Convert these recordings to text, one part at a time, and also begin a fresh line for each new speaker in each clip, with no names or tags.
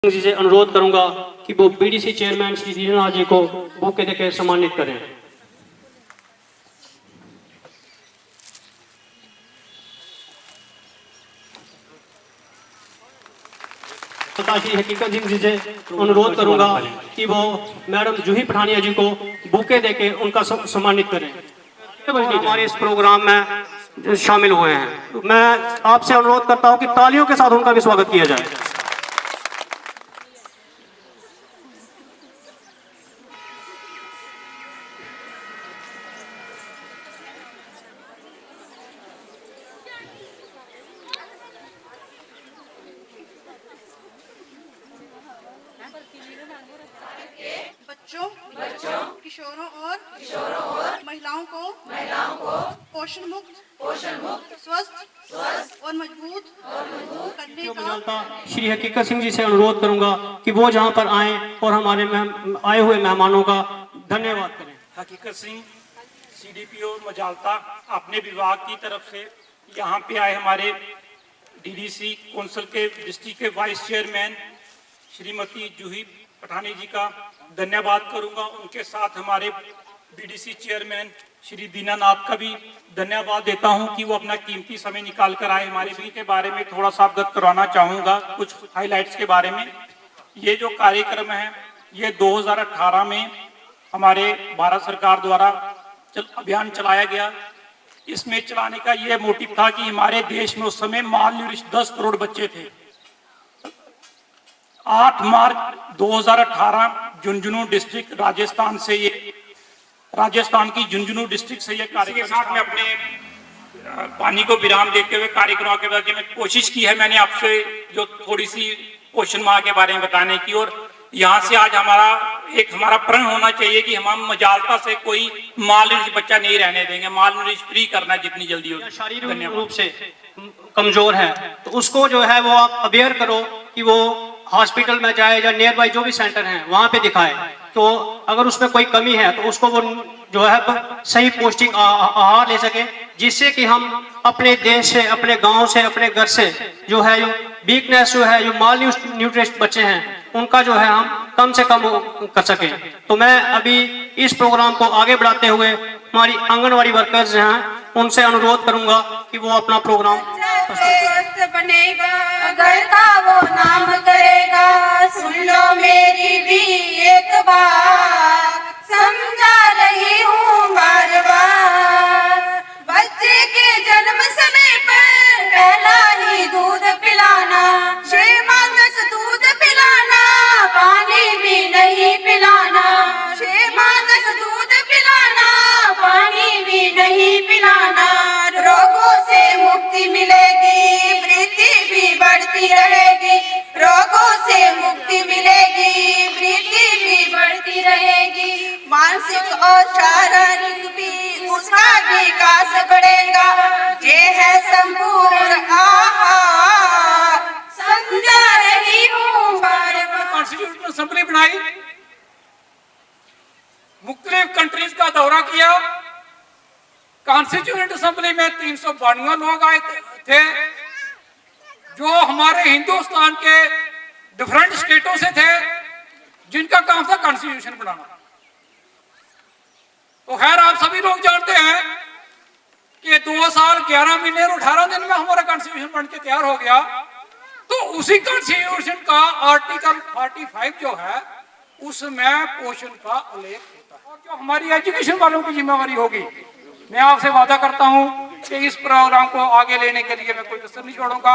जी से अनुरोध करूंगा कि वो बीडीसी चेयरमैन श्री दीनानाथ जी को बुके देकर सम्मानित करें। श्री हकीकत सिंह जी से अनुरोध करूंगा कि वो मैडम जूही पठानिया जी को बुके देके उनका सम्मानित करें। हमारे इस प्रोग्राम में शामिल हुए हैं, मैं आपसे अनुरोध करता हूं कि तालियों के साथ उनका भी स्वागत किया जाए।
बच्चों, किशोरों और महिलाओं को पोषण मुक्त, स्वस्थ और मजबूत करने का
श्री हकीकत सिंह जी से अनुरोध करूंगा कि वो जहां पर आए और हमारे आए हुए मेहमानों का धन्यवाद करें।
हकीकत सिंह सीडीपीओ मजालता अपने विभाग की तरफ से यहाँ पे आए हमारे डीडीसी कौंसिल के डिस्ट्रिक्ट के वाइस चेयरमैन श्रीमती जूही पठानी जी का धन्यवाद करूंगा। उनके साथ हमारे बीडीसी चेयरमैन श्री दीनानाथ का भी धन्यवाद देता हूं कि वो अपना कीमती समय निकाल कर आए। हमारे भी के बारे में थोड़ा सा अवगत करवाना चाहूंगा कुछ हाइलाइट्स के बारे में। ये जो कार्यक्रम है ये 2018 में हमारे भारत सरकार द्वारा अभियान चलाया गया। इसमें चलाने का ये मोटिव था कि हमारे देश में उस समय मालन्यूट्रिशन 10 करोड़ बच्चे थे। 8 मार्च 2018 झुंझुनू डिस्ट्रिक्ट राजस्थान से ये राजस्थान की झुंझुनू डिस्ट्रिक्ट से ये कार्यक्रम साथ में अपने पानी को विराम देते हुए कार्यक्रमों के बारे में कोशिश की है मैंने आपसे जो थोड़ी सी पोषण माह के बारे में बताने की। और यहाँ से आज हमारा प्रण होना चाहिए कि हम मजालता से कोई मालन्यूट्रिश बच्चा नहीं रहने देंगे, मालन्यूट्रिश फ्री करना जितनी जल्दी हो।
शारीरिक रूप से कमजोर है तो उसको जो है वो आप अवेयर करो कि वो हॉस्पिटल में जाए या नियर बाई जो भी सेंटर हैं वहां पे दिखाए। तो अगर उसमें कोई कमी है तो उसको वो जो है सही पौष्टिक आहार ले सके, जिससे कि हम अपने देश से, अपने गांव से, अपने घर से जो है वीकनेस जो है, जो माल न्यूट्रिशन बच्चे हैं उनका जो है हम कम से कम कर सके। तो मैं अभी इस प्रोग्राम को आगे बढ़ाते हुए हमारी आंगनवाड़ी वर्कर्स हैं उनसे अनुरोध करूंगा कि वो अपना प्रोग्राम
बनेगा, घर का वो नाम करेगा। सुन लो मेरी भी एक बात, समझा रही हूँ बार बार। बच्चे के जन्म समय पर पहला ही दूध पिलाना, 6 माह तक दूध पिलाना, पानी भी नहीं पिलाना। 6 माह तक दूध पिलाना, पानी भी नहीं पिलाना। रोगों से मुक्ति मिलेगी, वृद्धि भी बढ़ती रहेगी। रोगों से मुक्ति मिलेगी, वृद्धि भी बढ़ती रहेगी। मानसिक और शारीरिक भी उसका विकास बढ़ेगा। ये है संपूर्ण आहार, समझा रही हूँ बार बार।
कॉन्स्टिट्यूशनल असेंबली बनाई, मुख्तलिफ कंट्रीज का दौरा किया। कॉन्स्टिट्यूएंट असेंबली में 392 लोग आए थे जो हमारे हिंदुस्तान के डिफरेंट स्टेटों से थे, जिनका काम था कॉन्स्टिट्यूशन बनाना। तो खैर आप सभी लोग जानते हैं कि 2 साल 11 महीने और 18 दिन में हमारा कॉन्स्टिट्यूशन बन के तैयार हो गया। तो उसी कॉन्स्टिट्यूशन का आर्टिकल 45 जो है उसमें पोषण का उल्लेख होता है। और जो हमारी एजुकेशन वालों की जिम्मेवारी होगी, मैं आपसे वादा करता हूं कि इस प्रोग्राम को आगे लेने के लिए मैं कोई कसर नहीं छोड़ूंगा।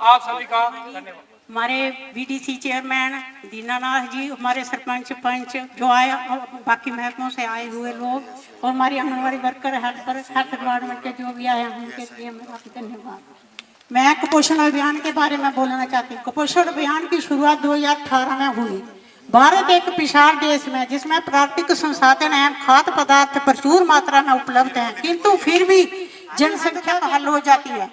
आप सभी का धन्यवाद।
हमारे बीडीसी चेयरमैन दीनानाथ जी, हमारे सरपंच पंच जो आए, बाकी महकमों से आए हुए लोग, और हमारी आंगनबाड़ी वर्कर, हेल्थ डिपार्टमेंट के जो भी आए हैं उनके लिए मेरा धन्यवाद। मैं कुपोषण अभियान के बारे में बोलना चाहती हूँ। कुपोषण अभियान की शुरुआत 2018 में हुई। भारत एक विशाल देश में जिसमें प्राकृतिक संसाधन एवं खाद्य पदार्थ प्रचुर मात्रा में उपलब्ध हैं, किंतु फिर भी जनसंख्या हल हो जाती है।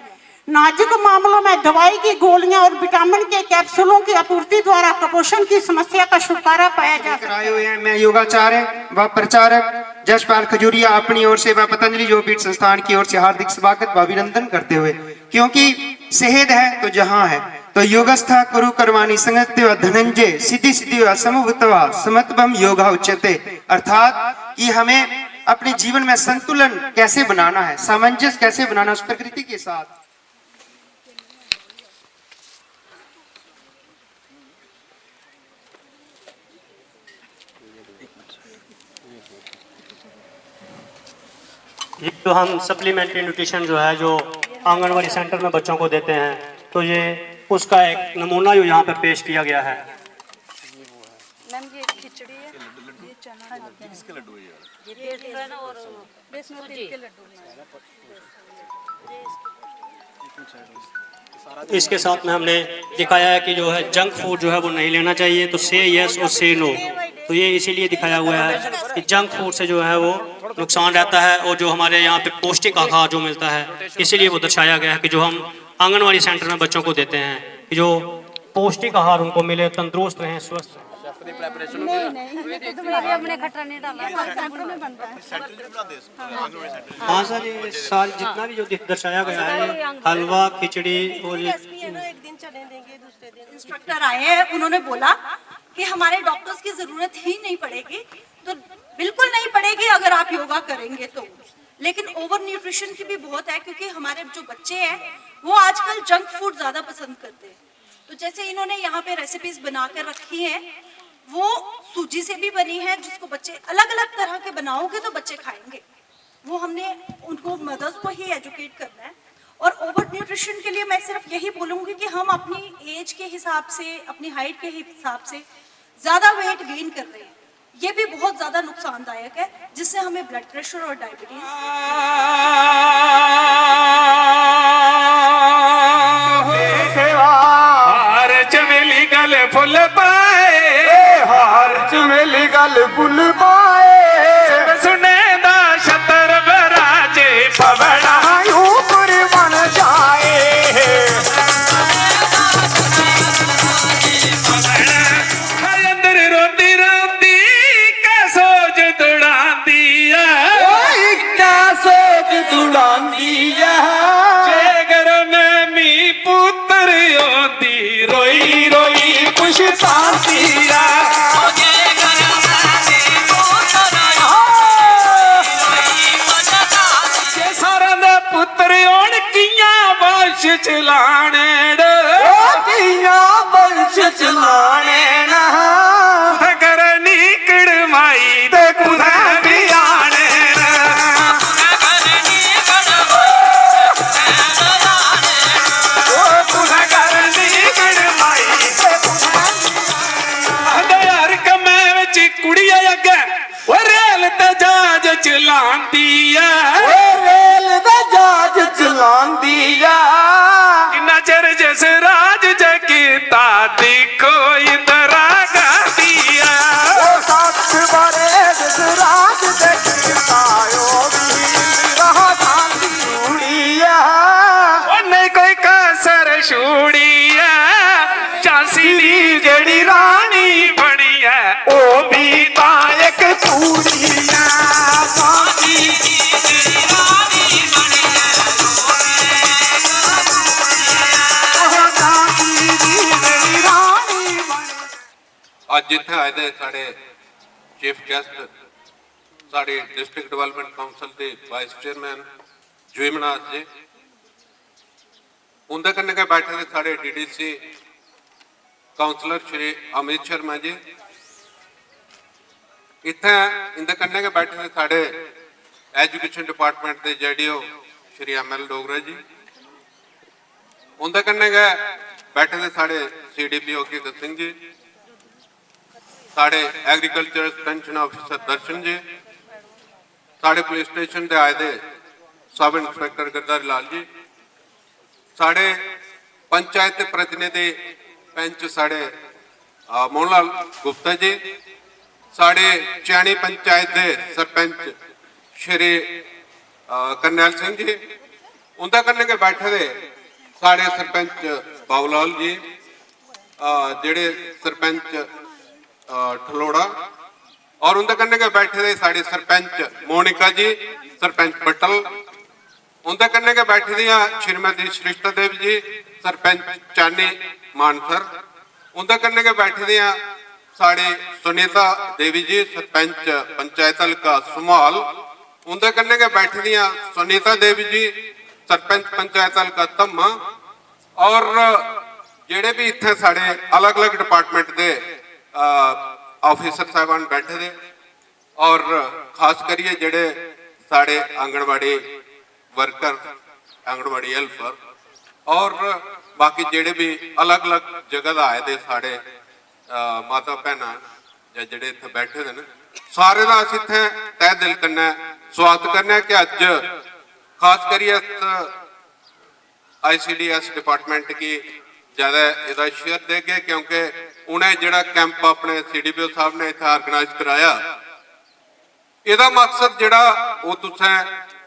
नाजुक मामलों में दवाई की गोलियां और विटामिन के कैप्सूलों की आपूर्ति द्वारा कुपोषण की समस्या का छुटकारा पाया जा सकता है।
मैं योगाचार्य व प्रचारक जसपाल खजूरिया अपनी ओर से व पतंजलि योगपीठ संस्थान की ओर से हार्दिक स्वागत व अभिनंदन करते हुए, क्योंकि सेहत है तो जहां है, तो योगस्था कुरु कर्माणि संगत्य धनंजय सिद्धि सिद्धि असमभूतवा समत्वम योगा उच्यते, अर्थात कि हमें अपने जीवन में संतुलन कैसे बनाना है, सामंजस्य कैसे बनाना उस प्रकृति के साथ।
ये जो हम सप्लीमेंट्री न्यूट्रिशन जो है जो आंगनवाड़ी सेंटर में बच्चों को देते हैं, तो ये उसका एक नमूना जो यहाँ पे पेश किया गया है।
मैम ये खिचड़ी है, ये चना किसके लड्डू है यार, ये बेसन और बासमती के लड्डू हैं।
इसके साथ में हमने दिखाया है कि जो है जंक फूड जो है वो नहीं लेना चाहिए, तो से यस और से नो, तो ये इसीलिए दिखाया हुआ है कि जंक फूड से जो है वो नुकसान रहता है, और जो हमारे यहाँ पे पौष्टिक आहार जो मिलता है इसीलिए वो दर्शाया गया है कि जो हम आंगनवाड़ी सेंटर में बच्चों को देते हैं कि जो पौष्टिक आहार उनको मिले, तंदुरुस्त रहें, स्वस्थ रहें।
हमने खट्टा नहीं डाला, सेंटर में बनता है।
हाँ सर, ये सारी जितना भी जो दर्शाया गया है, हलवा खिचड़ी और ये
एक दिन चने देंगे, दूसरे दिन
इंस्ट्रक्टर आए हैं, उन्होंने बोला कि हमारे डॉक्टर्स की जरूरत ही नहीं पड़ेगी, तो बिल्कुल नहीं पड़ेगी अगर आप योगा करेंगे तो। लेकिन ओवर न्यूट्रिशन की भी बहुत है, क्योंकि हमारे जो बच्चे हैं वो आजकल जंक फूड ज्यादा पसंद करते हैं। तो जैसे इन्होंने यहाँ पे रेसिपीज बना कर रखी हैं, वो सूजी से भी बनी है, जिसको बच्चे अलग अलग तरह के बनाओगे तो बच्चे खाएंगे। वो हमने उनको मदर्स को ही एजुकेट करना है। और ओवर न्यूट्रिशन के लिए मैं सिर्फ यही बोलूँगी कि हम अपनी एज के हिसाब से, अपनी हाइट के हिसाब से ज़्यादा वेट गेन कर रहे हैं, ये भी बहुत ज़्यादा नुकसानदायक है, जिससे हमें ब्लड प्रेशर और डायबिटीज।
हार चमेली गल फुल पाए, हार चमेली गल फुल पाए, सुने दा छतर बराजे पवड़ा ऊपर बन जाए, अंदर रोती रोती क्या सोच दुड़ाती है, क्या सोच दुड़ाती है, जेगर में मी पुत्र होती रोई रोई पुछताती है, पुत्र होन किया वंश चलाने किया वंश चलाने करनी कड़माई ते कुदा भी आने यार कमे विच कुड़िया अगे रेल ते जहाज चलांदी है, नजर जस राज जगीता देखो इधर दिया, नहीं कोई कसर छूड़िया, झांसी दी जड़ी रानी बनी है, ओ भी तायक चूड़िया,
ਅੱਜ ਜਿੱਥੇ ਆਏ ਦੇ ਸਾਡੇ ਚੀਫ ਗੈਸਟ ਸਾਡੇ ਡਿਸਟ੍ਰਿਕਟ ਡਿਵੈਲਪਮੈਂਟ ਕਾਉਂਸਲ ਦੇ ਵਾइस चेयरमैन ਜੂਈ ਮਨਾਸ जी, उनके कन्ने के बैठे थे साढ़े DDC काउंसलर श्री अमित शर्मा जी, इतने इनके कन्ने के बैठे थे साढ़े एजुकेशन डिपार्टमेंट के JDO श्री ML डोगरा जी, उनके कन्ने के बैठे थे साढ़े CDPO कीर्त सिंह जी, साढ़े एग्रीकल्चर एक्सटेंशन ऑफिसर दर्शन जी, साढ़े पुलिस स्टेशन से आए थे सब इंस्पेक्टर गद्दारी लाल जी, साढ़े पंचायत प्रतिनिधि पंच साढ़े मोहनलाल गुप्ता जी, साढ़े चैनी पंचायत के सरपंच श्री करनैल सिंह जी, उनका करने के बैठे थे साढ़े सरपंच बाबूलाल जी, जेड़े सरपंच ठलोड़ा, और उनका करने के बैठे थे साढ़े सरपंच मोनिका जी, सरपंच पटल, उनके कन्ने के बैठे दी श्रीमती श्रेष्ठा देवी जी, सरपंच चानी मानसर उनके कन्ने के बैठे दे साढ़े सुनीता देवी जी सरपंच पंचायत हल्का सुमाल उनके कन्ने के बैठे दी सुनीता देवी जी सरपंच पंचायत हल्का धम्मा और जेडे भी इतने साढ़े अलग अलग डिपार्टमेंट के ऑफिसर साहबान बैठे दे और खास करिए जेडे साढ़े आंगनवाड़ी वर्कर आंगनवाड़ी हेल्पर और बाकी जेडे भी अलग अलग जगह का आए दे साढ़े माता भैन या जेडे इतने बैठे दे सारे का अस इतने तय दिल कन्नै स्वागत करने कि अज खास करिए ICDS डिपार्टमेंट की ज्यादा इसका शेयर देंगे क्योंकि उन्हें जड़ा कैंप अपने CDPO साहब ने इतना ऑर्गेनाइज कराया इसका मकसद जड़ा वो तुसें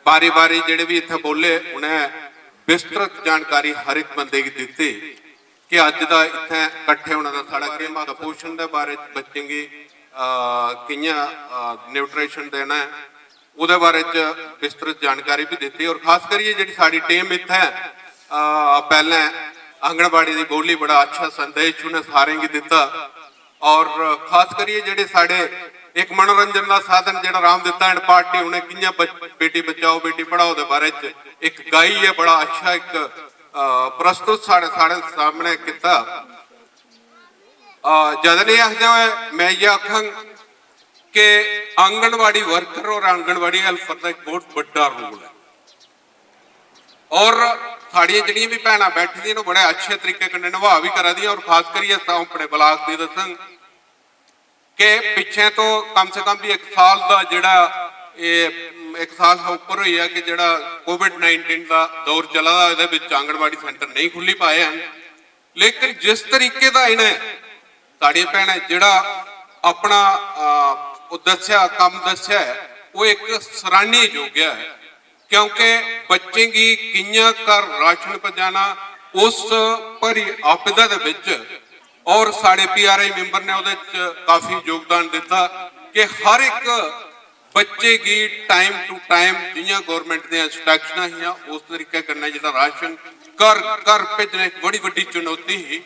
बारी बारी जेडे भी इतने बोले उन्हें विस्तृत जानकारी हर एक बंदे की दी कि अज का इतने कट्ठे होने का साड़ा कि कुपोषण के बारे बच्चों की कियां न्यूट्रिशन देना है उहदे बारे विस्तृत जानकारी भी दी और खास करिए जी साड़ी टीम इतने पहले आंगनबाड़ी की बोली बड़ा अच्छा संदेश उन्हें सारे की दिता और खास करिए जेडे साढ़े एक मनोरंजन का साधन जो राम दिता एंड पार्टी उन्हें कियां बेटी बचाओ बेटी पढ़ाओ के बारे एक गाई है बड़ा अच्छा एक प्रस्तुत साढ़े सामने किया जद नहीं आखते हुए मैं ये आखा कि आंगनवाड़ी वर्कर और आंगनवाड़ी हेल्पर का एक बहुत बड़ा रोल है और साड़ियां जड़ियां भी भैन बैठी दी बड़े अच्छे तरीके कन्नै निभा भी करा दी और खास करिए अपने ब्लाक की दसन के पिछे तो कम से कम भी एक साल का जड़ा एक साल उपर हुई है कि जड़ा कोविड-19 का दौर चला आंगनवाड़ी सेंटर नहीं खुली पाए हैं लेकिन जिस तरीके का इन्हें साड़ियां भैन जड़ा अपना दस्या काम दस्या है वो एक सराहनीय योग है क्योंकि बच्चे की कियां कर राशन पहुंचाना उस भरी आपदा दे विच और साढ़े PRI मैंबर ने उहदे काफी योगदान दिता कि हर एक बच्चे की टाइम टू टाइम जियां गवर्नमेंट दी इंस्ट्रक्शन ही उस तरीके कन्नै जिहड़ा राशन घर घर भेजना एक बड़ी वड्डी चुनौती ही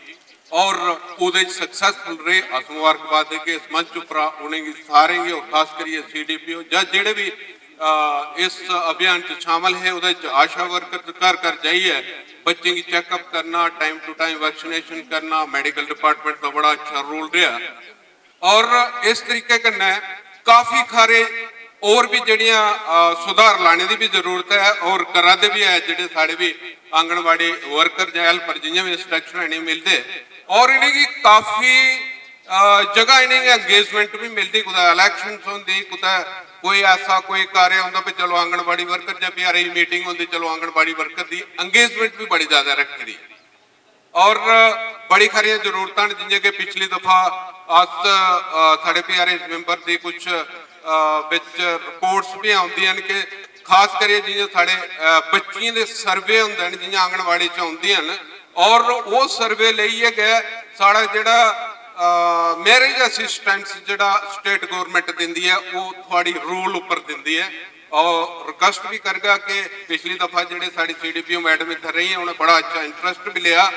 और उहदे सक्सेसफुल रहे मुबारकबाद दे के इस मंच उपरा उन्हें सारे और खास करिए CDPO या जेडे भी इस अभियान च शामिल है उहदे आशा वर्कर घर घर जाइए बच्चे की चेकअप करना टाइम टू टाइम वैक्सीनेशन करना मेडिकल डिपार्टमेंट का बड़ा अच्छा रोल रहा और इस तरीके कन्नै काफी खारे और भी जड़ियां सुधार लाने की भी जरूरत है और करा दे भी है जेडे साढ़े भी आंगनवाड़ी वर्कर या हेल्पर जिन्हें भी इंस्ट्रक्शन नहीं मिलते और इन्हें काफी जगह इन्हें एंगेजमेंट भी मिलती कुछ इलेक्शन होंगी कुछ कोई ऐसा कोई कार्य होंगे भी चलो आंगनबाड़ी वर्कर या PRI मीटिंग होंगी चलो आंगनबाड़ी वर्कर की एंगेजमेंट भी बड़ी ज्यादा रखी दी और बड़ी सारी जरूरत जिन्हें कि पिछली दफा अस साढ़े PRI मैंबर की कुछ रिपोर्ट्स भी आउंदियां कि खास करिए जियां साढ़े बच्चियों के सर्वे होंगे जियां आंगनबाड़ी च आउंदियां और वो सर्वे लेइए गए साढ़ा जिहड़ा मैरिज असिस्टेंट्स जिहड़ा स्टेट गवर्नमेंट दिंदी है वो थोड़ी रूल उपर दिंदी है और रिक्वेस्ट भी करगा कि पिछली दफा जिहड़े साड़ी CDPO मैडम इत्थे रही है उन्हें बड़ा अच्छा इंटरेस्ट भी लिया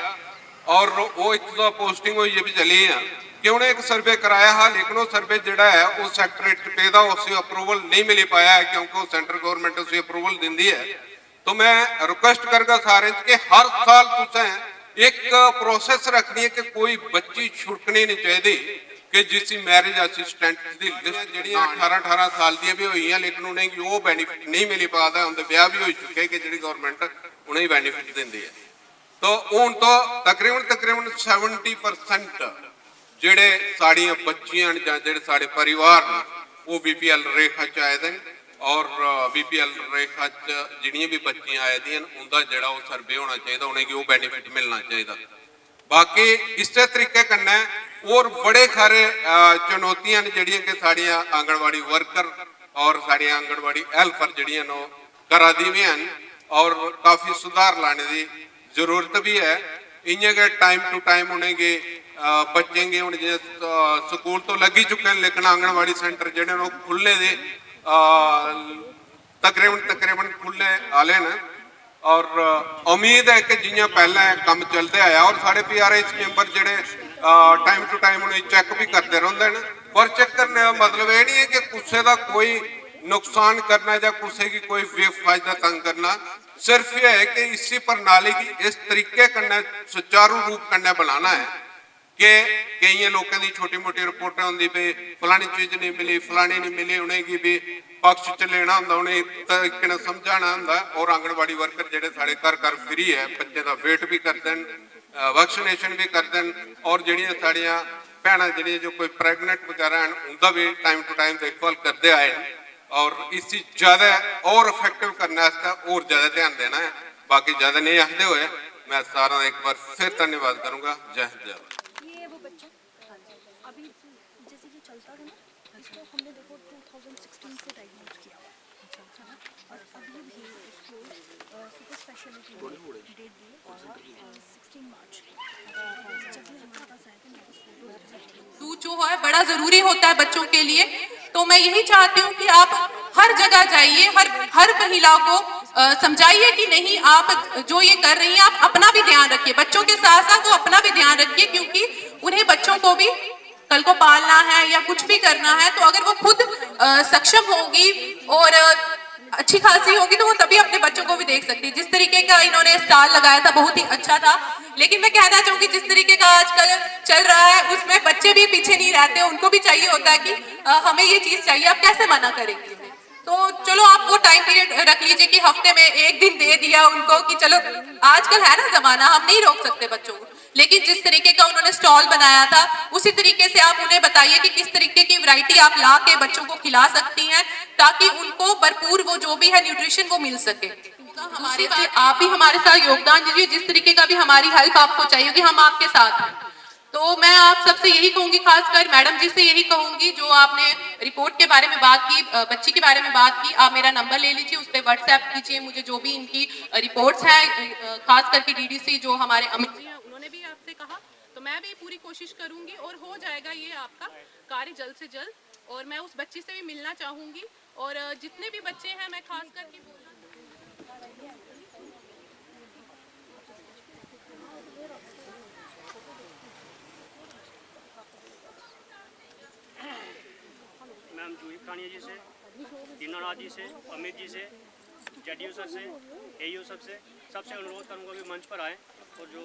और वो इतना पोस्टिंग हुई भी चली है कि उन्हें एक सर्वे कराया है लेकिन वो सर्वे जिहड़ा है वो सैक्टरेट पेदा उसे अप्रूवल नहीं मिल पाया है क्योंकि वो सेंट्रल गवर्नमेंट उसे अप्रूवल दिंदी है तो मैं रिक्वेस्ट करगा सारे कि हर साल तुसें एक प्रोसेस रखनी है कि कोई बच्ची छुड़कनी नहीं चाहिए कि जिसकी मैरिज असिस्टेंट की लिस्ट जड़ियां 18-18 साल दी भी हुई हैं लेकिन उन्हें वो बेनीफिट नहीं मिल पाता उनके ब्याह भी हो चुके कि जी गवर्नमेंट उन्हें बेनीफिट देंदी है तो हूँ तो तकरीबन 70% जेडे साड़ियां बच्चियां जेडे साढ़े परिवार वो BPL रेखा च आए हैं और BPL रेखा जिहड़ियां भी बच्चियां आए दी उनका जिहड़ा वो सर्वे होना चाहिए उन्हें वो बेनीफिट मिलना चाहिए बाकी इस तरीके कन्नै और बड़े सारे चुनौतियां जिहड़ियां कि साड़ियां आंगनवाड़ी वर्कर और साड़ियां आंगनवाड़ी हेल्पर जिहड़ियां नो करा दी भी हैं और काफ़ी सुधार लाने की जरूरत भी है इ'यां गै टाइम टू टाइम उन्हें बच्चे गे हुण जि'यां स्कूल तो लगी चुके हैं लेकिन आंगनवाड़ी सेंटर जिहड़े ने खुलने दे तकरीबन खुलने आले ने और उम्मीद है कि जियां पहले काम चलते आया और साढ़े PRS मैंबर जोड़े टाइम टू टाइम उन्हें चेक भी करते रहते हैं। पर चेक करने का मतलब ये नहीं है कि किसी का कोई नुकसान करना या किसी की कोई बेफायदा तंग करना, सिर्फ यह है कि इसी प्रणाली की इस तरीके कन्ने सुचारू रूप कन्ने बनाना है कि कई लोगों की छोटी मोटी रिपोर्टें होंगी भी फलानी चीज नहीं मिली, फलानी नहीं मिली, उन्हें की भी पक्ष च लेना होंगे, उन्हें तरीके समझाना होंगे। और आंगनबाड़ी वर्कर जोड़े साढ़े घर घर फ्री है, बच्चे का वेट भी करते हैं, वैक्सीनेशन भी करते हैं। और जड़ियाँ साड़ियाँ भैन जी जो कोई प्रेगनेंट वगैरह हैं उनका भी टाइम टू टाइम देखभाल करते आए और इसी ज़्यादा और इफेक्टिव करने और ज़्यादा ध्यान देना है। बाकी ज़्यादा नहीं आखते हुए मैं सारा एक बार फिर धन्यवाद करूँगा। जय हिंद जय भारत।
ये वो बच्चा अभी जैसे ये चलता था ना, इसको हमने देखो 2016 से डायग्नोज किया है ना, और अभी भी इसको सुपर स्पेशलिटी में डेट दी 16 मार्च। जब भी हमारे पास आए थे मेरे पास फोटोज
दूध जो है बड़ा जरूरी होता है बच्चों के लिए। तो मैं यही चाहती हूँ कि आप हर जगह जाइए, हर महिला को समझाइए कि नहीं, आप जो ये कर रही हैं आप अपना भी ध्यान रखिए, बच्चों के साथ साथ तो अपना भी ध्यान रखिए, क्योंकि उन्हें बच्चों को भी कल को पालना है या कुछ भी करना है। तो अगर वो खुद सक्षम होगी और अच्छी खासी होगी तो वो तभी अपने बच्चों को भी देख सकती है। जिस तरीके का इन्होंने स्टॉल लगाया था बहुत ही अच्छा था, लेकिन मैं कहना चाहूंगी जिस तरीके का आजकल चल रहा है उसमें बच्चे भी पीछे नहीं रहते, उनको भी चाहिए होता है कि हमें ये चीज चाहिए, आप कैसे मना करेंगे। तो चलो आप वो टाइम पीरियड रख लीजिए कि हफ्ते में एक दिन दे दिया उनको कि चलो आजकल है ना जमाना, हम नहीं रोक सकते बच्चों को, लेकिन जिस तरीके का उन्होंने स्टॉल बनाया था उसी तरीके से आप उन्हें बताइए कि किस तरीके की वैरायटी आप ला के बच्चों को खिला सकती हैं ताकि उनको भरपूर वो जो भी है न्यूट्रिशन वो मिल सके। हमारे आप भी हमारे साथ योगदान दीजिए, जिस तरीके का भी हमारी हेल्प आपको चाहिए कि हम आपके साथ हैं। तो मैं आप सबसे यही कहूंगी, खासकर मैडम जी से यही कहूंगी, जो आपने रिपोर्ट के बारे में बात की, बच्ची के बारे में बात की, आप मेरा नंबर ले लीजिए, उस पर व्हाट्सएप कीजिए मुझे जो भी इनकी रिपोर्ट्स हैं, खास करके DDC जो हमारे अमित जी हैं उन्होंने भी आपसे कहा, तो मैं भी पूरी कोशिश करूंगी और हो जाएगा ये आपका कार्य जल्द से जल्द। और मैं उस बच्ची से भी मिलना चाहूंगी और जितने भी बच्चे हैं मैं खास करके
मैम जूही प्राणिया जी से, दीनानाथ जी से, अमित जी से, JDU सर से, AU सबसे अनुरोध करूंगा कि मंच पर आए और जो